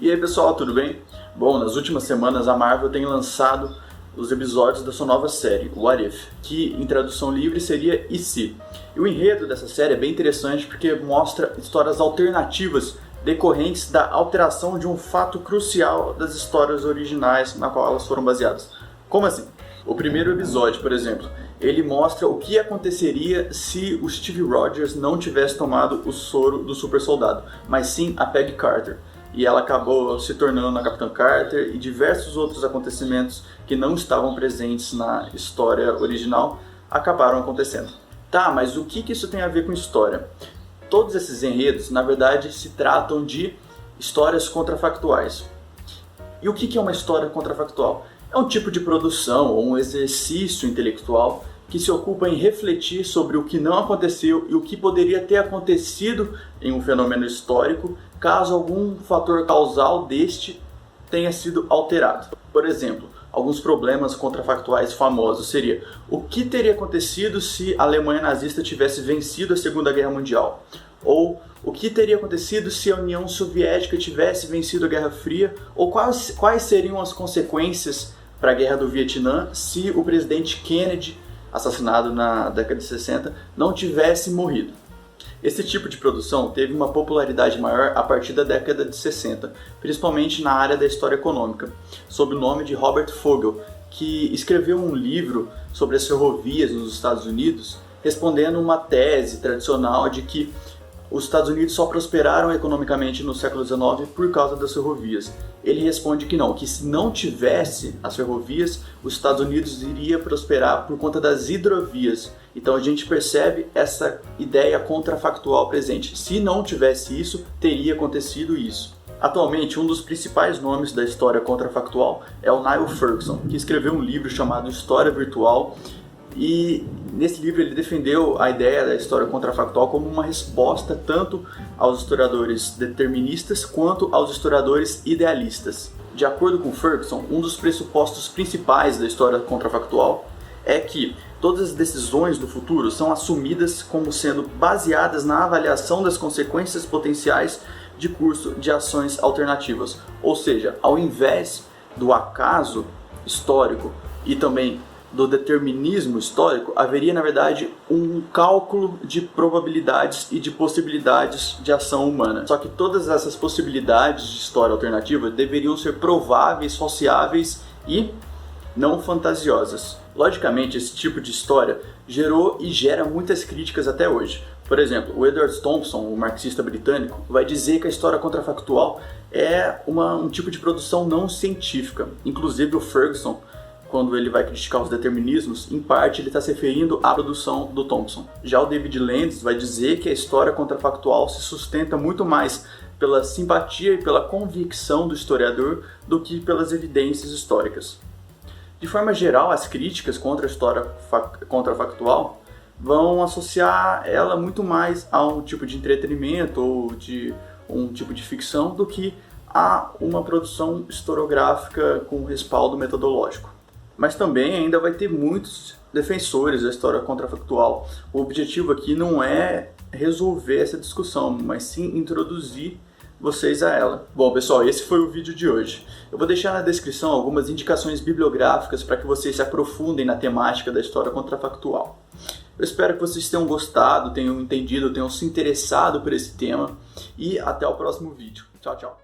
E aí pessoal, tudo bem? Bom, nas últimas semanas a Marvel tem lançado os episódios da sua nova série, What If, que em tradução livre seria E Se? E o enredo dessa série é bem interessante porque mostra histórias alternativas decorrentes da alteração de um fato crucial das histórias originais na qual elas foram baseadas. Como assim? O primeiro episódio, por exemplo, ele mostra o que aconteceria se o Steve Rogers não tivesse tomado o soro do super soldado, mas sim a Peggy Carter. E ela acabou se tornando a Capitã Carter e diversos outros acontecimentos que não estavam presentes na história original acabaram acontecendo. Tá, mas o que isso tem a ver com história? Todos esses enredos, na verdade, se tratam de histórias contrafactuais. E o que é uma história contrafactual? É um tipo de produção ou um exercício intelectual que se ocupa em refletir sobre o que não aconteceu e o que poderia ter acontecido em um fenômeno histórico caso algum fator causal deste tenha sido alterado. Por exemplo, alguns problemas contrafactuais famosos seria: o que teria acontecido se a Alemanha nazista tivesse vencido a Segunda Guerra Mundial? Ou o que teria acontecido se a União Soviética tivesse vencido a Guerra Fria? Ou quais seriam as consequências para a Guerra do Vietnã se o presidente Kennedy, assassinado na década de 60, não tivesse morrido? Esse tipo de produção teve uma popularidade maior a partir da década de 60, principalmente na área da história econômica, sob o nome de Robert Fogel, que escreveu um livro sobre as ferrovias nos Estados Unidos, respondendo uma tese tradicional de que os Estados Unidos só prosperaram economicamente no século XIX por causa das ferrovias. Ele responde que não, que se não tivesse as ferrovias, os Estados Unidos iria prosperar por conta das hidrovias. Então a gente percebe essa ideia contrafactual presente. Se não tivesse isso, teria acontecido isso. Atualmente, um dos principais nomes da história contrafactual é o Niall Ferguson, que escreveu um livro chamado História Virtual. E nesse livro ele defendeu a ideia da história contrafactual como uma resposta tanto aos historiadores deterministas quanto aos historiadores idealistas. De acordo com Ferguson, um dos pressupostos principais da história contrafactual é que todas as decisões do futuro são assumidas como sendo baseadas na avaliação das consequências potenciais de curso de ações alternativas. Ou seja, ao invés do acaso histórico e também do determinismo histórico, haveria na verdade um cálculo de probabilidades e de possibilidades de ação humana. Só que todas essas possibilidades de história alternativa deveriam ser prováveis, sociáveis e não fantasiosas. Logicamente, esse tipo de história gerou e gera muitas críticas até hoje. Por exemplo, o Edward Thompson, o marxista britânico, vai dizer que a história contrafactual é um tipo de produção não científica. Inclusive o Ferguson, quando ele vai criticar os determinismos, em parte ele está se referindo à produção do Thompson. Já o David Landis vai dizer que a história contrafactual se sustenta muito mais pela simpatia e pela convicção do historiador do que pelas evidências históricas. De forma geral, as críticas contra a história contrafactual vão associar ela muito mais a um tipo de entretenimento ou de um tipo de ficção do que a uma produção historiográfica com respaldo metodológico. Mas também ainda vai ter muitos defensores da história contrafactual. O objetivo aqui não é resolver essa discussão, mas sim introduzir vocês a ela. Bom pessoal, esse foi o vídeo de hoje. Eu vou deixar na descrição algumas indicações bibliográficas para que vocês se aprofundem na temática da história contrafactual. Eu espero que vocês tenham gostado, tenham entendido, tenham se interessado por esse tema e até o próximo vídeo. Tchau, tchau.